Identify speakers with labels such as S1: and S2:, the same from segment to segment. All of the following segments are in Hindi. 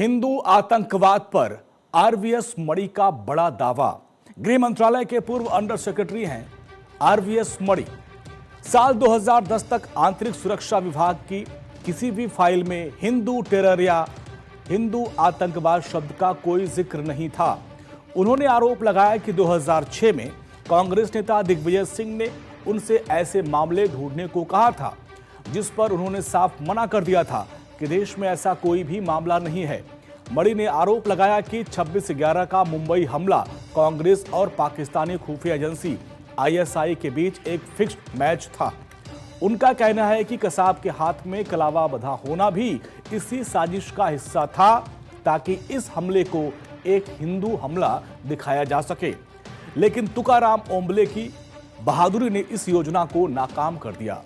S1: हिंदू आतंकवाद पर आरवीएस मणि का बड़ा दावा। गृह मंत्रालय के पूर्व अंडर सेक्रेटरी हैं आरवीएस मणि। साल 2010 तक आंतरिक सुरक्षा विभाग की किसी भी फाइल में हिंदू टेरर या हिंदू आतंकवाद शब्द का कोई जिक्र नहीं था। उन्होंने आरोप लगाया कि 2006 में कांग्रेस नेता दिग्विजय सिंह ने उनसे ऐसे मामले ढूंढने को कहा था, जिस पर उन्होंने साफ मना कर दिया था कि देश में ऐसा कोई भी मामला नहीं है। मणि ने आरोप लगाया कि 26/11 का मुंबई हमला कांग्रेस और पाकिस्तानी खुफिया एजेंसी आईएसआई के बीच एक फिक्स्ड मैच था। उनका कहना है कि कसाब के हाथ में कलावा बंधा होना भी इसी साजिश का हिस्सा था, ताकि इस हमले को एक हिंदू हमला दिखाया जा सके। लेकिन तुकाराम ओंबले की बहादुरी ने इस योजना को नाकाम कर दिया।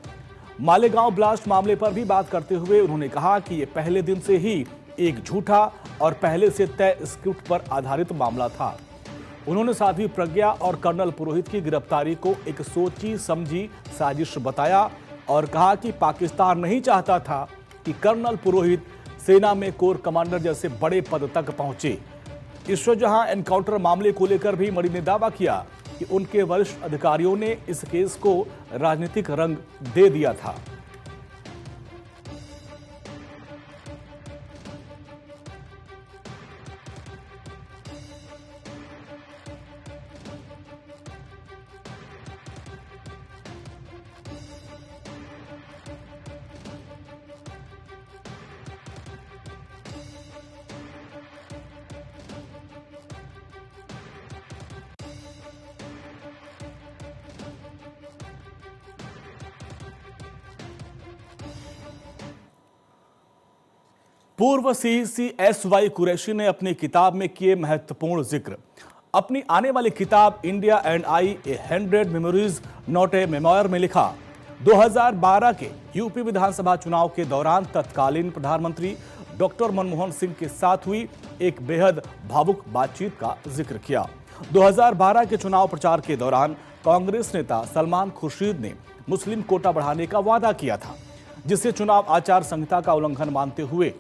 S1: मालेगांव ब्लास्ट मामले पर भी बात करते हुए उन्होंने कहा कि यह पहले दिन से ही एक झूठा और पहले से तय स्क्रिप्ट पर आधारित मामला था। उन्होंने साध्वी प्रज्ञा और कर्नल पुरोहित की गिरफ्तारी को एक सोची समझी साजिश बताया और कहा कि पाकिस्तान नहीं चाहता था कि कर्नल पुरोहित सेना में कोर कमांडर जैसे बड़े पद तक पहुंचे। ईश्वर जहां एनकाउंटर मामले को लेकर भी मणि ने दावा किया कि उनके वरिष्ठ अधिकारियों ने इस केस को राजनीतिक रंग दे दिया था। पूर्व सीईसी एसवाई कुरैशी ने अपनी किताब में किए महत्वपूर्ण जिक्र। अपनी आने वाली किताब India and I A 100 memories not a memoir में लिखा, 2012 के यूपी विधानसभा चुनाव के दौरान तत्कालीन प्रधानमंत्री डॉक्टर मनमोहन सिंह के साथ हुई एक बेहद भावुक बातचीत का जिक्र किया। 2012 के चुनाव प्रचार के दौरान कांग्रेस नेता सलमान खुर्शीद ने मुस्लिम कोटा बढ़ाने का वादा किया था, जिसे चुनाव आचार संहिता का उल्लंघन मानते हुए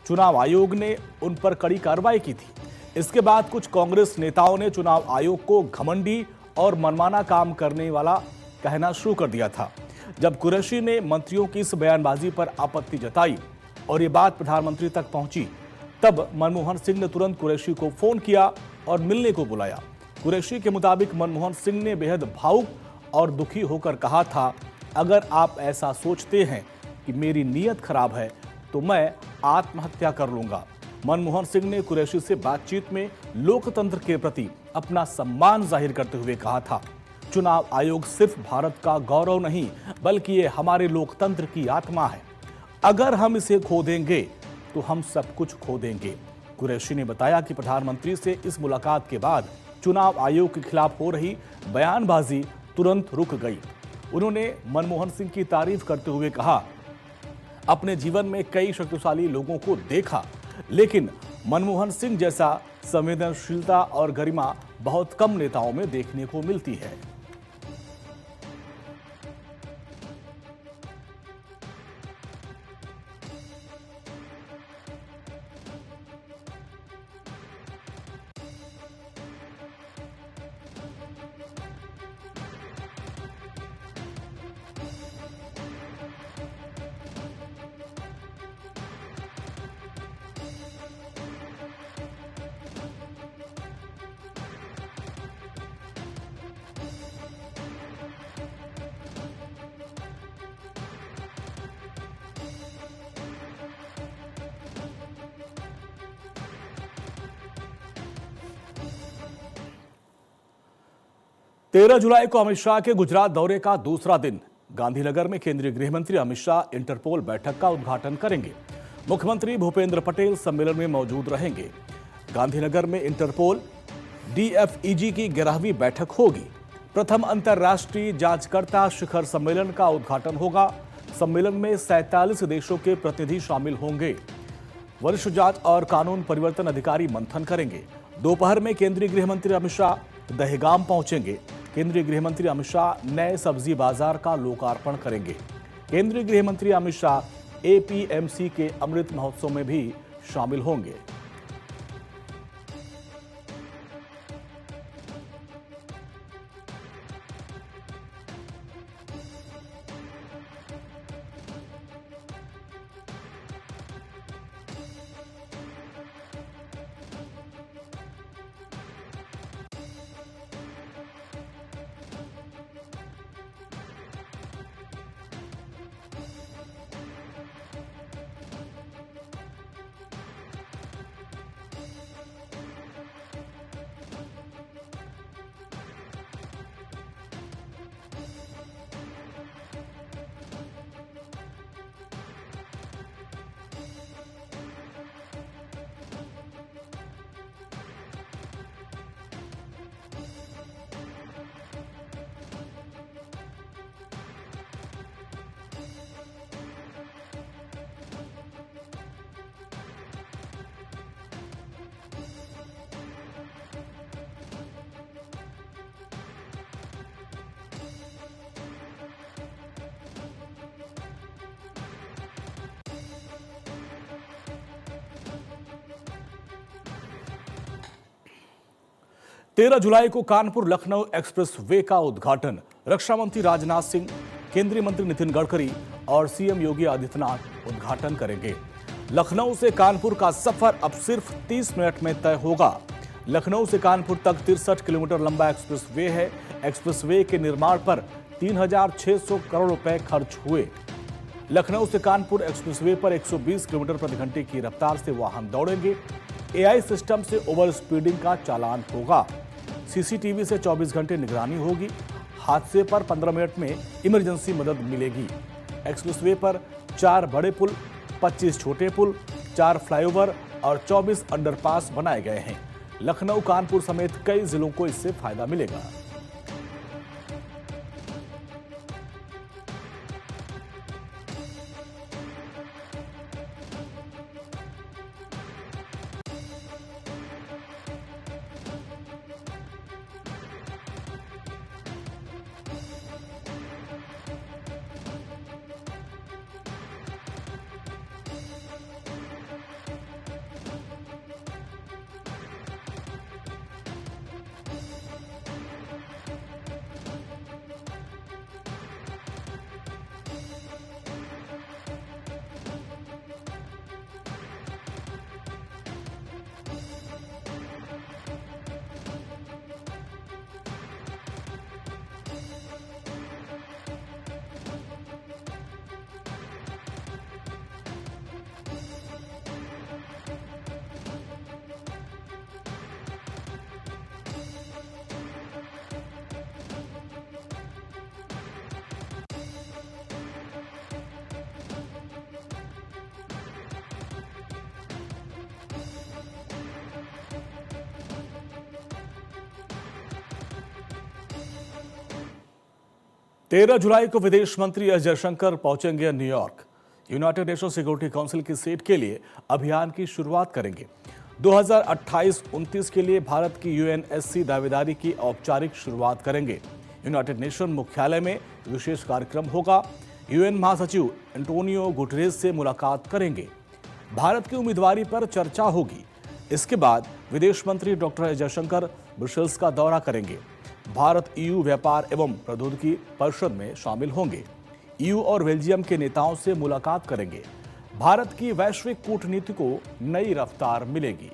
S1: चुनाव आयोग ने उन पर कड़ी कार्रवाई की थी। इसके बाद कुछ कांग्रेस नेताओं ने चुनाव आयोग को घमंडी और मनमाना काम करने वाला कहना शुरू कर दिया था। जब कुरैशी ने मंत्रियों की इस बयानबाजी पर आपत्ति जताई और ये बात प्रधानमंत्री तक पहुंची, तब मनमोहन सिंह ने तुरंत कुरैशी को फोन किया और मिलने को बुलाया। कुरैशी के मुताबिक मनमोहन सिंह ने बेहद भावुक और दुखी होकर कहा था, अगर आप ऐसा सोचते हैं कि मेरी नीयत खराब है तो मैं आत्महत्या कर लूंगा। मनमोहन सिंह ने कुरैशी से बातचीत में लोकतंत्र के प्रति अपना सम्मान जाहिर करते हुए कहा था, चुनाव आयोग सिर्फ भारत का गौरव नहीं बल्कि ये हमारे लोकतंत्र की आत्मा है। अगर हम इसे खो देंगे तो हम सब कुछ खो देंगे। कुरैशी ने बताया कि प्रधानमंत्री से इस मुलाकात के बाद चुनाव आयोग के खिलाफ हो रही बयानबाजी तुरंत रुक गई। उन्होंने मनमोहन सिंह की तारीफ करते हुए कहा, अपने जीवन में कई शक्तिशाली लोगों को देखा, लेकिन मनमोहन सिंह जैसा संवेदनशीलता और गरिमा बहुत कम नेताओं में देखने को मिलती है। तेरह जुलाई को अमित शाह के गुजरात दौरे का दूसरा दिन। गांधीनगर में केंद्रीय गृह मंत्री अमित शाह इंटरपोल बैठक का उद्घाटन करेंगे। मुख्यमंत्री भूपेंद्र पटेल सम्मेलन में मौजूद रहेंगे। गांधीनगर में इंटरपोल डीएफईजी की 11वीं बैठक होगी। प्रथम अंतर्राष्ट्रीय जांचकर्ता शिखर सम्मेलन का उद्घाटन होगा। सम्मेलन में 47 देशों के प्रतिनिधि शामिल होंगे। वरिष्ठ जांच और कानून परिवर्तन अधिकारी मंथन करेंगे। दोपहर में केंद्रीय गृह मंत्री अमित शाह दहेगाम पहुंचेंगे। केंद्रीय गृह मंत्री अमित शाह नए सब्जी बाजार का लोकार्पण करेंगे। केंद्रीय गृह मंत्री अमित शाह एपीएमसी के अमृत महोत्सव में भी शामिल होंगे। तेरह जुलाई को कानपुर लखनऊ एक्सप्रेस वे का उद्घाटन रक्षा मंत्री राजनाथ सिंह, केंद्रीय मंत्री नितिन गडकरी और सीएम योगी आदित्यनाथ उद्घाटन करेंगे। लखनऊ से कानपुर का सफर अब सिर्फ 30 मिनट में तय होगा। लखनऊ से कानपुर तक 63 किलोमीटर लंबा एक्सप्रेस वे है। एक्सप्रेस वे के निर्माण पर 3,600 करोड़ रुपए खर्च हुए। लखनऊ से कानपुर एक्सप्रेस वे पर 120 किलोमीटर प्रति घंटे की रफ्तार से वाहन दौड़ेंगे। एआई सिस्टम से ओवर स्पीडिंग का चालान होगा। सीसीटीवी से 24 घंटे निगरानी होगी। हादसे पर 15 मिनट में इमरजेंसी मदद मिलेगी। एक्सप्रेसवे पर 4 बड़े पुल, 25 छोटे पुल, 4 फ्लाईओवर और 24 अंडरपास बनाए गए हैं। लखनऊ, कानपुर समेत कई जिलों को इससे फायदा मिलेगा। तेरह जुलाई को विदेश मंत्री एस जयशंकर पहुंचेंगे New York. United nation security council की सीट के लिए अभियान की शुरुआत करेंगे। 2028-29 के लिए भारत की यूएनएससी दावेदारी की औपचारिक शुरुआत करेंगे। यूनाइटेड नेशन मुख्यालय में विशेष कार्यक्रम होगा। यूएन महासचिव एंटोनियो गुटेरेस से मुलाकात करेंगे। भारत की उम्मीदवारी पर चर्चा होगी। इसके बाद विदेश मंत्री डॉक्टर एस जयशंकर ब्रसेल्स का दौरा करेंगे। भारत ईयू व्यापार एवं प्रौद्योगिकी परिषद में शामिल होंगे। ईयू और बेल्जियम के नेताओं से मुलाकात करेंगे। भारत की वैश्विक कूटनीति को नई रफ्तार मिलेगी।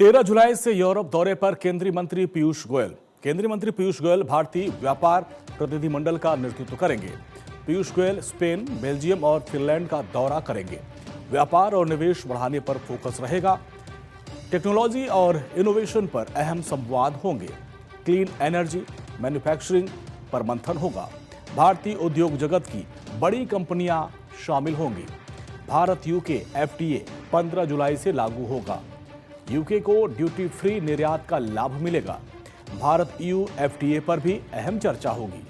S1: 13 जुलाई से यूरोप दौरे पर केंद्रीय मंत्री पीयूष गोयल। केंद्रीय मंत्री पीयूष गोयल भारतीय व्यापार प्रतिनिधिमंडल का नेतृत्व करेंगे। पीयूष गोयल स्पेन, बेल्जियम और फिनलैंड का दौरा करेंगे। व्यापार और निवेश बढ़ाने पर फोकस रहेगा। टेक्नोलॉजी और इनोवेशन पर अहम संवाद होंगे। क्लीन एनर्जी, मैन्युफैक्चरिंग पर मंथन होगा। भारतीय उद्योग जगत की बड़ी कंपनियां शामिल होंगी। भारत यूके एफटीए 15 जुलाई से लागू होगा। यूके को ड्यूटी फ्री निर्यात का लाभ मिलेगा। भारत ईयू एफटीए पर भी अहम चर्चा होगी।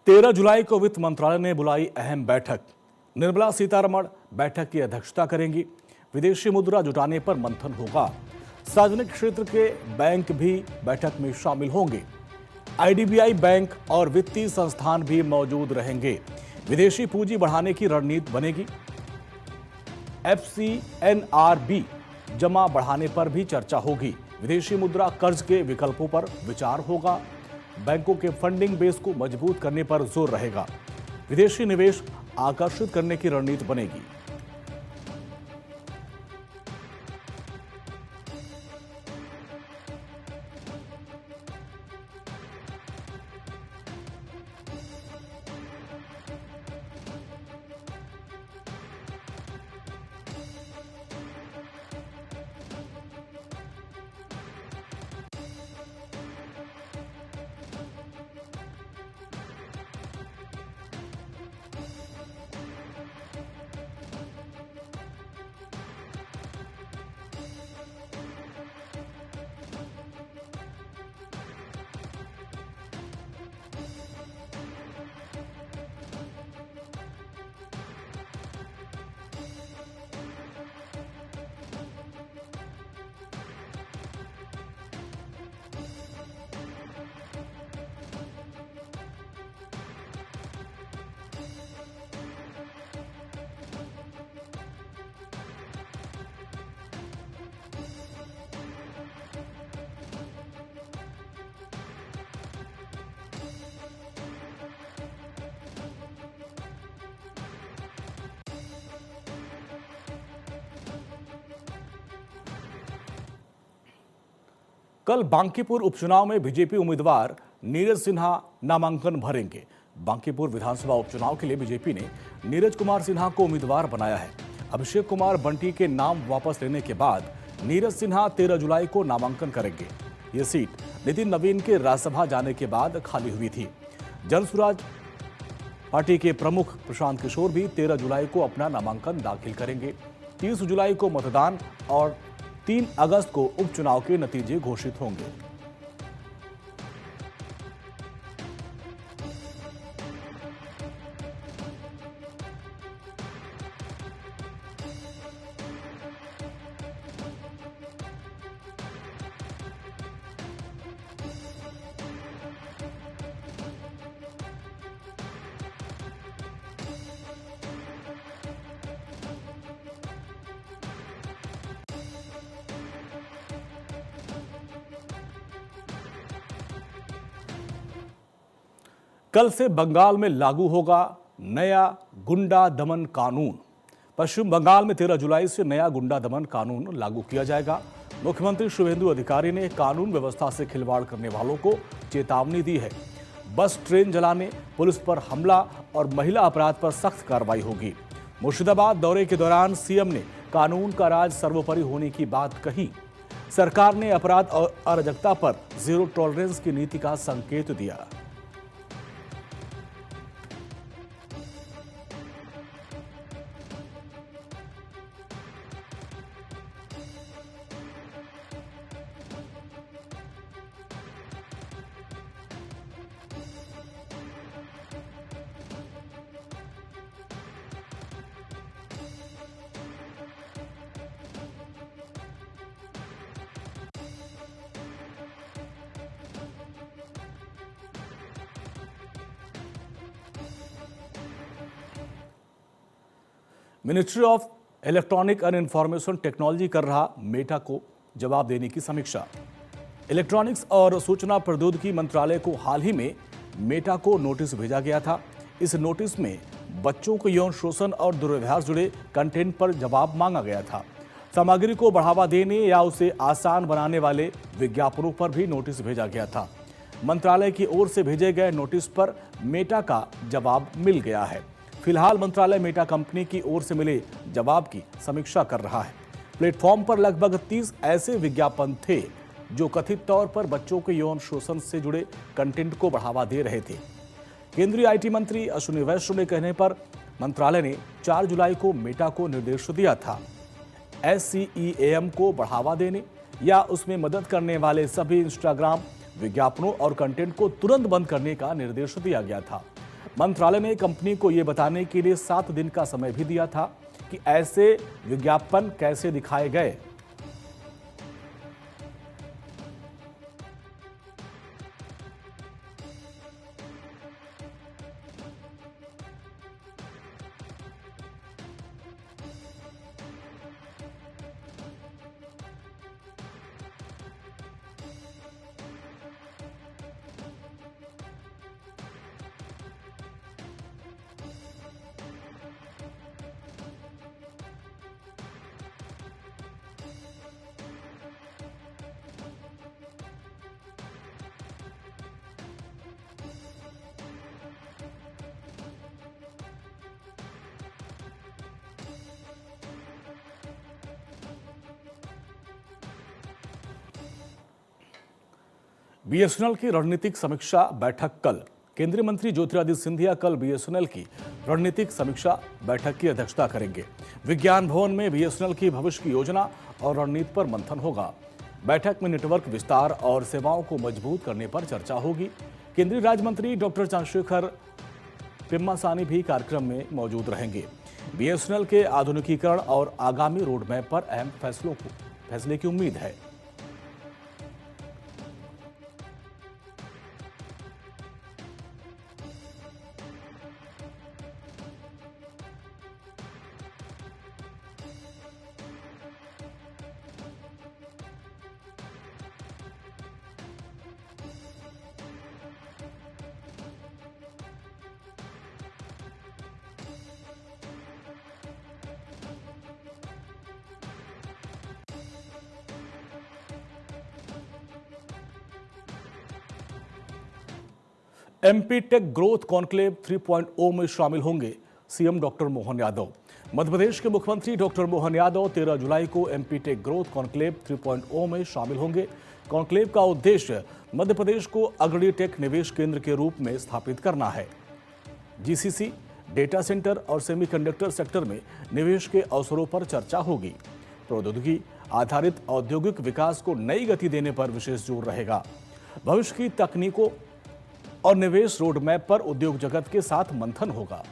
S1: तेरह जुलाई को वित्त मंत्रालय ने बुलाई अहम बैठक। निर्मला सीतारमण बैठक की अध्यक्षता करेंगी। विदेशी मुद्रा जुटाने पर मंथन होगा। सार्वजनिक क्षेत्र के बैंक भी बैठक में शामिल होंगे। आईडीबीआई बैंक और वित्तीय संस्थान भी मौजूद रहेंगे। विदेशी पूंजी बढ़ाने की रणनीति बनेगी। एफसीएनआरबी जमा बढ़ाने पर भी चर्चा होगी। विदेशी मुद्रा कर्ज के विकल्पों पर विचार होगा। बैंकों के फंडिंग बेस को मजबूत करने पर जोर रहेगा। विदेशी निवेश आकर्षित करने की रणनीति बनेगी। कल बांकीपुर उपचुनाव में बीजेपी उम्मीदवार नीरज सिन्हा नामांकन भरेंगे। बांकीपुर विधानसभा उपचुनाव के लिए बीजेपी ने नीरज कुमार सिन्हा को उम्मीदवार बनाया है। अभिषेक कुमार बंटी के नाम वापस लेने के बाद नीरज सिन्हा 13 जुलाई को नामांकन करेंगे। ये सीट नितिन नवीन के राज्यसभा जाने के बाद खाली हुई थी। जनसुराज पार्टी के प्रमुख प्रशांत किशोर भी 13 जुलाई को अपना नामांकन दाखिल करेंगे। 30 जुलाई को मतदान और 3 अगस्त को उपचुनाव के नतीजे घोषित होंगे। कल से बंगाल में लागू होगा नया गुंडा दमन कानून। पश्चिम बंगाल में 13 जुलाई से नया गुंडा दमन कानून लागू किया जाएगा। मुख्यमंत्री शुभेंदु अधिकारी ने कानून व्यवस्था से खिलवाड़ करने वालों को चेतावनी दी है। बस ट्रेन जलाने, पुलिस पर हमला और महिला अपराध पर सख्त कार्रवाई होगी। मुर्शिदाबाद दौरे के दौरान सीएम ने कानून का राज सर्वोपरि होने की बात कही। सरकार ने अपराध और अराजकता पर जीरो टॉलरेंस की नीति का संकेत दिया। Ministry of electronic and information technology कर रहा मेटा को जवाब देने की समीक्षा। इलेक्ट्रॉनिक्स और सूचना प्रौद्योगिकी मंत्रालय को हाल ही में मेटा को नोटिस भेजा गया था। इस नोटिस में बच्चों को यौन शोषण और दुर्व्यवहार जुड़े कंटेंट पर जवाब मांगा गया था। सामग्री को बढ़ावा देने या उसे आसान बनाने वाले विज्ञापनों पर भी नोटिस भेजा गया था। मंत्रालय की ओर से भेजे गए नोटिस पर मेटा का जवाब मिल गया है। फिलहाल मंत्रालय मेटा कंपनी की ओर से मिले जवाब की समीक्षा कर रहा है। प्लेटफॉर्म पर लगभग 30 ऐसे विज्ञापन थे जो कथित तौर पर बच्चों के यौन शोषण से जुड़े कंटेंट को बढ़ावा दे रहे थे। केंद्रीय आईटी मंत्री अश्विनी वैष्णव के कहने पर मंत्रालय ने 4 जुलाई को मेटा को निर्देश दिया था। SCEAM को बढ़ावा देने या उसमें मदद करने वाले सभी इंस्टाग्राम विज्ञापनों और कंटेंट को तुरंत बंद करने का निर्देश दिया गया था। मंत्रालय ने कंपनी को यह बताने के लिए 7 दिन का समय भी दिया था कि ऐसे विज्ञापन कैसे दिखाए गए। बीएसएनएल की रणनीतिक समीक्षा बैठक कल। केंद्रीय मंत्री ज्योतिरादित्य सिंधिया कल बीएसएनएल की रणनीतिक समीक्षा बैठक की अध्यक्षता करेंगे। विज्ञान भवन में बीएसएनएल की भविष्य की योजना और रणनीति पर मंथन होगा। बैठक में नेटवर्क विस्तार और सेवाओं को मजबूत करने पर चर्चा होगी। केंद्रीय राज्य मंत्री डॉक्टर चंद्रशेखर पेम्मासानी भी कार्यक्रम में मौजूद रहेंगे। बीएसएनएल के आधुनिकीकरण और आगामी रोडमैप पर अहम फैसले की उम्मीद है। एमपी टेक ग्रोथ कॉन्क्लेव 3.0 में शामिल होंगे सीएम डॉक्टर मोहन यादव। मध्य प्रदेश के मुख्यमंत्री डॉक्टर मोहन यादव 13 जुलाई को एमपी टेक ग्रोथ कॉन्क्लेव 3.0 में शामिल होंगे। कॉन्क्लेव का उद्देश्य मध्य प्रदेश को अग्रणी टेक निवेश केंद्र के रूप में स्थापित करना है। जीसीसी, डेटा सेंटर और सेमीकंडक्टर सेक्टर में निवेश के अवसरों पर चर्चा होगी। प्रौद्योगिकी आधारित औद्योगिक विकास को नई गति देने पर विशेष जोर रहेगा। भविष्य की तकनीकों और निवेश रोडमैप पर उद्योग जगत के साथ मंथन होगा।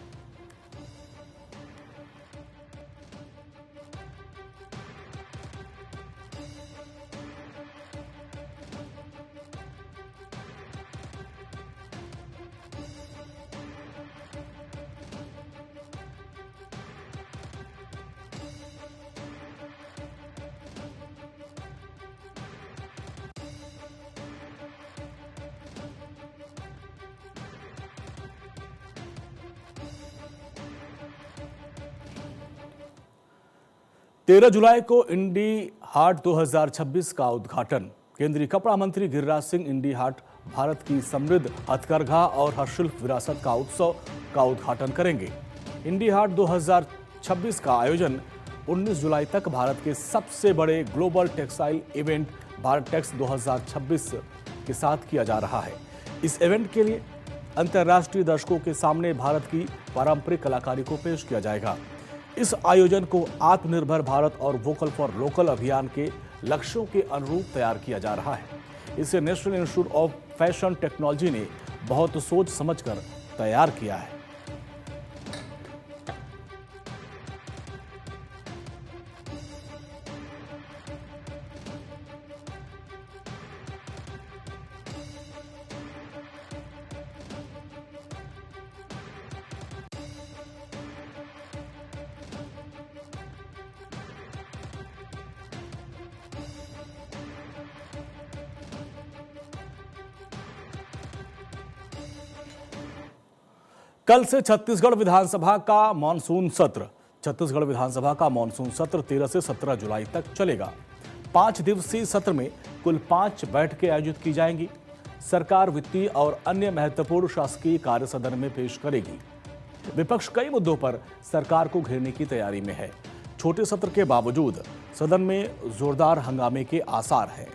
S1: 13 जुलाई को इंडी हाट 2026 का उद्घाटन। केंद्रीय कपड़ा मंत्री गिरिराज सिंह इंडी हाट भारत की समृद्ध हथकरघा और हस्तशिल्प विरासत का उत्सव का उद्घाटन करेंगे। इंडी हाट 2026 का आयोजन 19 जुलाई तक भारत के सबसे बड़े global textile event Bharat Tex 2026 के साथ किया जा रहा है। इस इवेंट के लिए अंतर्राष्ट्रीय दर्शकों के सामने भारत की पारंपरिक कलाकारी को पेश किया जाएगा। इस आयोजन को आत्मनिर्भर भारत और वोकल फॉर लोकल अभियान के लक्ष्यों के अनुरूप तैयार किया जा रहा है। इसे national institute of fashion technology ने बहुत सोच समझकर तैयार किया है। कल से छत्तीसगढ़ विधानसभा का मॉनसून सत्र। छत्तीसगढ़ विधानसभा का मॉनसून सत्र 13 से 17 जुलाई तक चलेगा। 5 दिवसीय सत्र में कुल 5 बैठकें आयोजित की जाएंगी। सरकार वित्तीय और अन्य महत्वपूर्ण शासकीय कार्य सदन में पेश करेगी। विपक्ष कई मुद्दों पर सरकार को घेरने की तैयारी में है। छोटे सत्र के बावजूद सदन में जोरदार हंगामे के आसार हैं।